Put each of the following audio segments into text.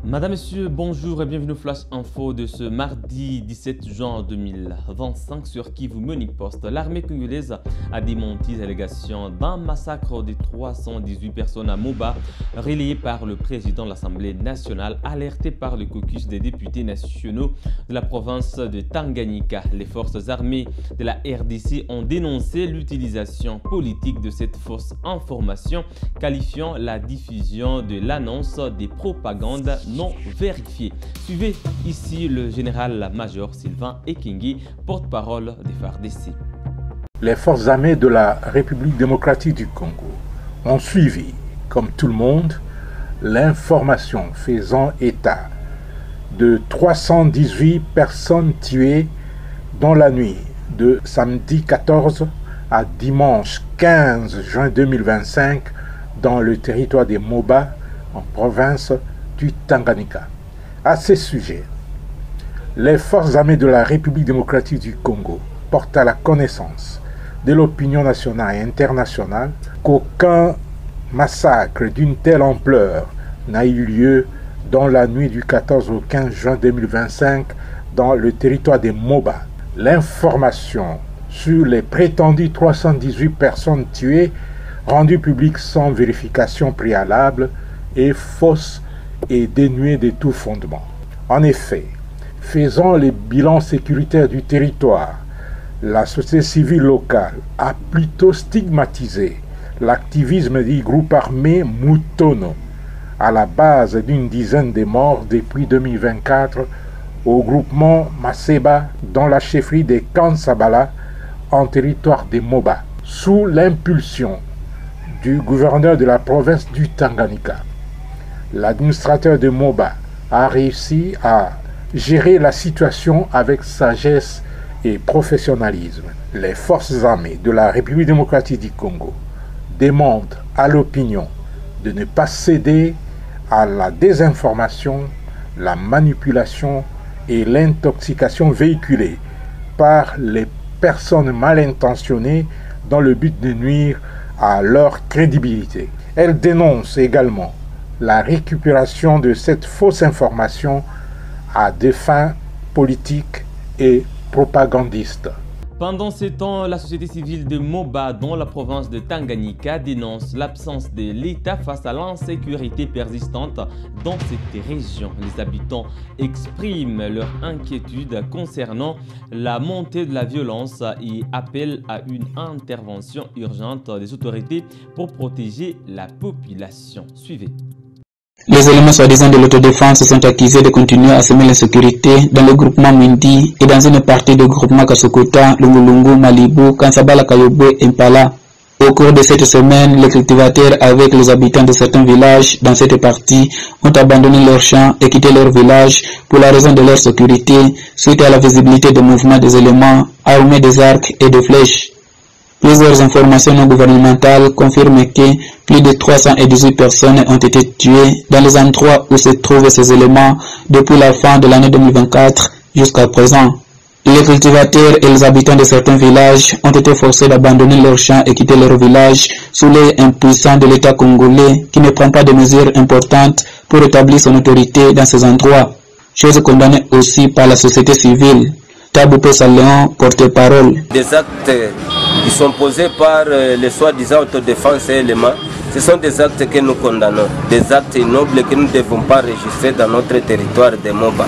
Madame, Messieurs, bonjour et bienvenue au Flash Info de ce mardi 17 juin 2025 sur Kivu Morning Post. L'armée congolaise a démenti les allégations d'un massacre de 318 personnes à Moba, relayé par le président de l'Assemblée nationale, alerté par le caucus des députés nationaux de la province de Tanganyika. Les forces armées de la RDC ont dénoncé l'utilisation politique de cette fausse information, qualifiant la diffusion de l'annonce des propagandes non vérifié. Suivez ici le général-major Sylvain Ekenge, porte-parole des FARDC. Les forces armées de la République démocratique du Congo ont suivi, comme tout le monde, l'information faisant état de 318 personnes tuées dans la nuit de samedi 14 à dimanche 15 juin 2025 dans le territoire des Moba, en province du Tanganyika. À ce sujet, les forces armées de la République démocratique du Congo portent à la connaissance de l'opinion nationale et internationale qu'aucun massacre d'une telle ampleur n'a eu lieu dans la nuit du 14 au 15 juin 2025 dans le territoire des Moba. L'information sur les prétendues 318 personnes tuées, rendue publique sans vérification préalable, est fausse et dénué de tout fondement. En effet, faisant les bilans sécuritaires du territoire, la société civile locale a plutôt stigmatisé l'activisme du groupe armé Mutono, à la base d'une dizaine de morts depuis 2024 au groupement Maseba dans la chefferie de Kansabala en territoire des Moba, sous l'impulsion du gouverneur de la province du Tanganyika. L'administrateur de Moba a réussi à gérer la situation avec sagesse et professionnalisme. Les forces armées de la République démocratique du Congo demandent à l'opinion de ne pas céder à la désinformation, la manipulation et l'intoxication véhiculées par les personnes mal intentionnées dans le but de nuire à leur crédibilité. Elles dénoncent également la récupération de cette fausse information à des fins politiques et propagandistes. Pendant ce temps, la société civile de Moba, dans la province de Tanganyika, dénonce l'absence de l'État face à l'insécurité persistante dans cette région. Les habitants expriment leur inquiétude concernant la montée de la violence et appellent à une intervention urgente des autorités pour protéger la population. Suivez. Les éléments soi-disant de l'autodéfense sont accusés de continuer à semer l'insécurité dans le groupement Mindi et dans une partie du groupement Kasokota, Lungulungu, Malibu, Kansabala, Kayobe et Mpala. Au cours de cette semaine, les cultivateurs avec les habitants de certains villages dans cette partie ont abandonné leurs champs et quitté leur village pour la raison de leur sécurité suite à la visibilité des mouvements des éléments armés des arcs et des flèches. Plusieurs informations non gouvernementales confirment que plus de 318 personnes ont été tuées dans les endroits où se trouvent ces éléments depuis la fin de l'année 2024 jusqu'à présent. Les cultivateurs et les habitants de certains villages ont été forcés d'abandonner leurs champs et quitter leur village sous l'œil impuissant de l'État congolais qui ne prend pas de mesures importantes pour établir son autorité dans ces endroits. Chose condamnée aussi par la société civile. Taboupé Saléon, porte-parole. Des actes qui sont posés par les soi-disant autodéfense et éléments, ce sont des actes que nous condamnons, des actes nobles que nous ne devons pas enregistrer dans notre territoire de Moba.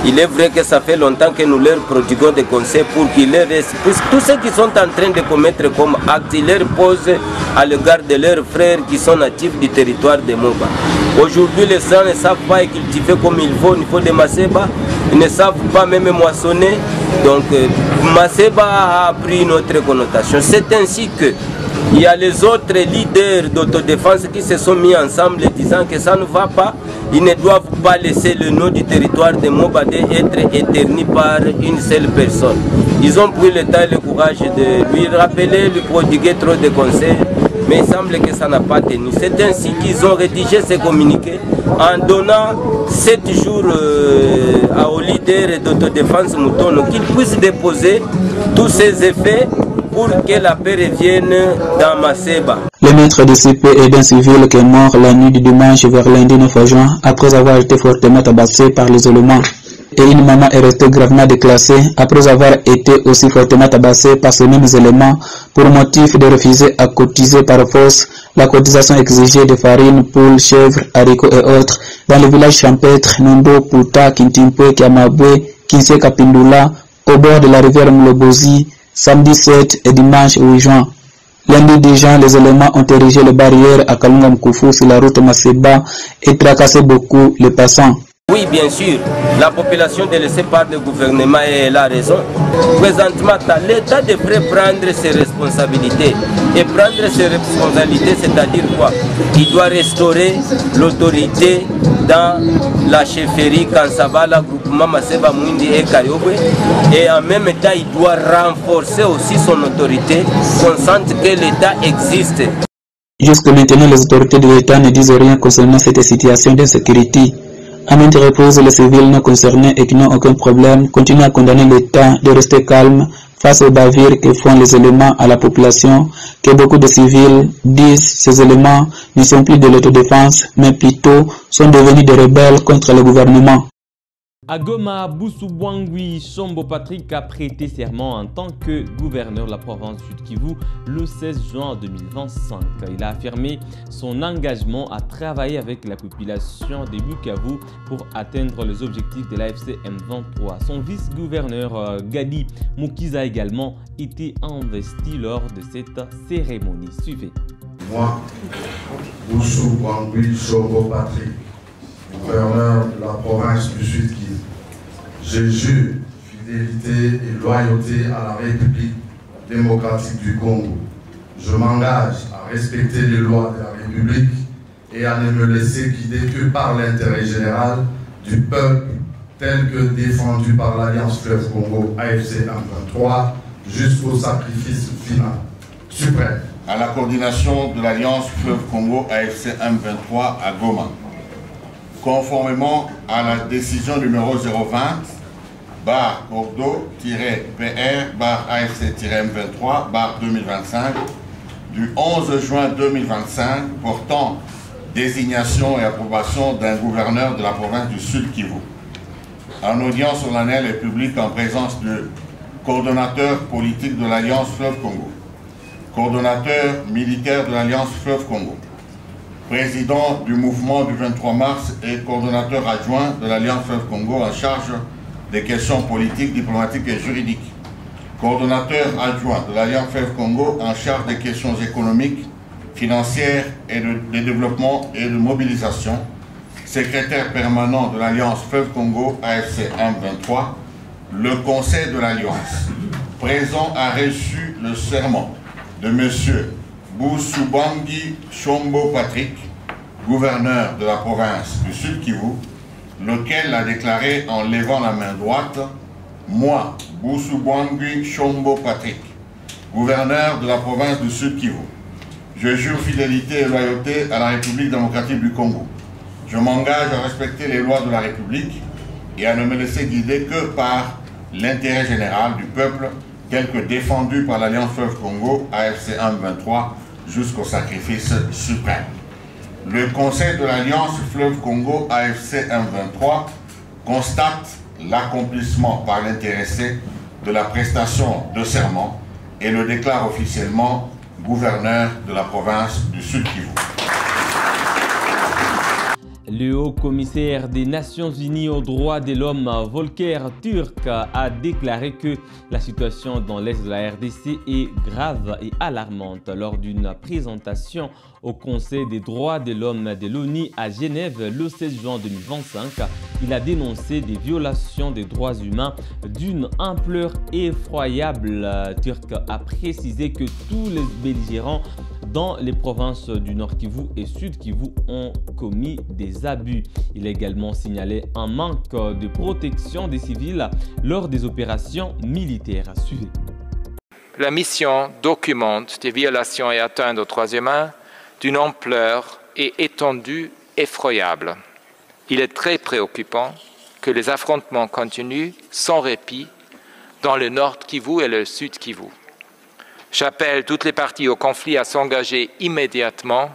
Il est vrai que ça fait longtemps que nous leur prodiguons des conseils pour qu'ils les restent. Tous ceux qui sont en train de commettre comme acte, ils leur posent à l'égard de leurs frères qui sont natifs du territoire de Moba. Aujourd'hui, les gens ne savent pas cultiver comme il faut au niveau de Maseba. Ils ne savent pas même moissonner. Donc, Maseba a pris une autre connotation. C'est ainsi que il y a les autres leaders d'autodéfense qui se sont mis ensemble disant que ça ne va pas. Ils ne doivent pas laisser le nom du territoire de Mobadé être éterni par une seule personne. Ils ont pris le temps et le courage de lui rappeler, lui prodiguer trop de conseils, mais il semble que ça n'a pas tenu. C'est ainsi qu'ils ont rédigé ces communiqués en donnant 7 jours aux leaders d'autodéfense Mutono qu'ils puissent déposer tous ces effets pour que la paix revienne dans Maseba. Le maître de CP est d'un civil qui est mort la nuit du dimanche vers lundi 9 juin après avoir été fortement tabassé par les éléments. Et une maman est restée gravement déclassée après avoir été aussi fortement tabassée par ces mêmes éléments pour motif de refuser à cotiser par force la cotisation exigée de farine, poules, chèvres, haricots et autres dans le village champêtre Nondo, Puta, Kintimpwe, Kiamabwe, Kinsie Kapindula, au bord de la rivière Mlobozi, samedi 7 et dimanche 8 juin. Lundi 10 juin, les éléments ont érigé les barrières à Kalunga Mkufu sur la route Maseba et tracassé beaucoup les passants. Oui, bien sûr, la population délaissée par le gouvernement et la raison. Présentement, l'État devrait prendre ses responsabilités. Et prendre ses responsabilités, c'est-à-dire quoi? Il doit restaurer l'autorité dans la chefferie Kansabala, groupement Maseba Mwindi et Kayobwe. Et en même temps, il doit renforcer aussi son autorité, consciente que l'État existe. Jusque maintenant, les autorités de l'État ne disent rien concernant cette situation d'insécurité. À maintes reprises, les civils non concernés et qui n'ont aucun problème continuent à condamner l'État de rester calme face aux bavures que font les éléments à la population, que beaucoup de civils disent ces éléments ne sont plus de l'autodéfense, mais plutôt sont devenus des rebelles contre le gouvernement. À Goma, Boussoubouangui Chombo Patrick a prêté serment en tant que gouverneur de la province Sud Kivu le 16 juin 2025. Il a affirmé son engagement à travailler avec la population de Bukavu pour atteindre les objectifs de l'AFC M23. Son vice-gouverneur Gadi Mukiza a également été investi lors de cette cérémonie. Suivez. Moi, Boussoubouangui Chombo Patrick, gouverneur de la province du Sud Kivu, je jure fidélité et loyauté à la République démocratique du Congo. Je m'engage à respecter les lois de la République et à ne me laisser guider que par l'intérêt général du peuple tel que défendu par l'Alliance Fleuve Congo AFC M23 jusqu'au sacrifice final suprême. À la coordination de l'Alliance Fleuve Congo AFC M23 à Goma. Conformément à la décision numéro 020-Cordo-PR-AFC-M23-2025 du 11 juin 2025 portant désignation et approbation d'un gouverneur de la province du Sud Kivu. En audience solennelle et publique en présence du coordonnateur politique de l'Alliance Fleuve Congo, coordonnateur militaire de l'Alliance Fleuve Congo, président du mouvement du 23 mars et coordonnateur adjoint de l'Alliance Fleuve Congo en charge des questions politiques, diplomatiques et juridiques, coordonnateur adjoint de l'Alliance Fleuve Congo en charge des questions économiques, financières et de développement et de mobilisation, secrétaire permanent de l'Alliance Fleuve Congo AFC M23, le Conseil de l'Alliance présent a reçu le serment de M. Boussoubouangui Chombo Patrick, gouverneur de la province du Sud Kivu, lequel a déclaré en levant la main droite: moi, Boussoubouangui Chombo Patrick, gouverneur de la province du Sud Kivu, je jure fidélité et loyauté à la République démocratique du Congo. Je m'engage à respecter les lois de la République et à ne me laisser guider que par l'intérêt général du peuple tel que défendu par l'Alliance Fleuve Congo AFC M23 jusqu'au sacrifice suprême. Le Conseil de l'Alliance Fleuve Congo AFC M23 constate l'accomplissement par l'intéressé de la prestation de serment et le déclare officiellement gouverneur de la province du Sud Kivu. Le haut-commissaire des Nations Unies aux droits de l'homme, Volker Turk, a déclaré que la situation dans l'est de la RDC est grave et alarmante. Lors d'une présentation au Conseil des droits de l'homme de l'ONU à Genève le 16 juin 2025, il a dénoncé des violations des droits humains d'une ampleur effroyable. Turk a précisé que tous les belligérants dans les provinces du Nord Kivu et Sud Kivu ont commis des abus. Il a également signalé un manque de protection des civils lors des opérations militaires. Suivez. La mission documente des violations et atteintes aux droits humains d'une ampleur et étendue effroyable. Il est très préoccupant que les affrontements continuent sans répit dans le Nord Kivu et le Sud Kivu. J'appelle toutes les parties au conflit à s'engager immédiatement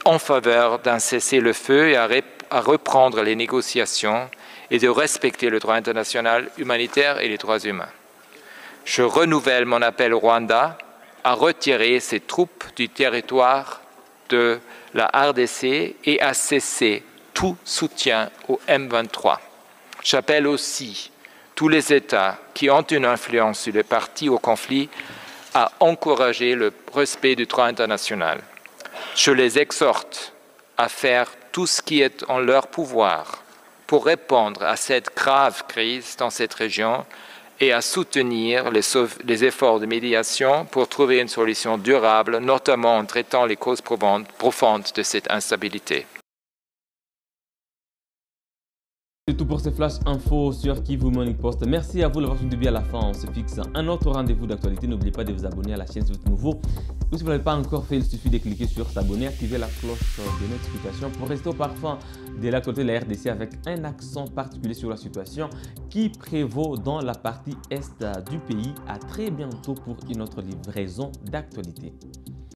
en faveur d'un cessez-le-feu et à reprendre les négociations et de respecter le droit international humanitaire et les droits humains. Je renouvelle mon appel au Rwanda à retirer ses troupes du territoire de la RDC et à cesser tout soutien au M23. J'appelle aussi tous les États qui ont une influence sur les parties au conflit à encourager le respect du droit international. Je les exhorte à faire tout ce qui est en leur pouvoir pour répondre à cette grave crise dans cette région et à soutenir les efforts de médiation pour trouver une solution durable, notamment en traitant les causes profondes de cette instabilité. C'est tout pour ce flash info sur Kivu Morning Post. Merci à vous d'avoir suivi à la fin. On se fixe un autre rendez-vous d'actualité. N'oubliez pas de vous abonner à la chaîne si vous êtes nouveau. Ou si vous ne l'avez pas encore fait, il suffit de cliquer sur s'abonner, activer la cloche de notification pour rester au parfum de l'actualité de la RDC avec un accent particulier sur la situation qui prévaut dans la partie est du pays. À très bientôt pour une autre livraison d'actualité.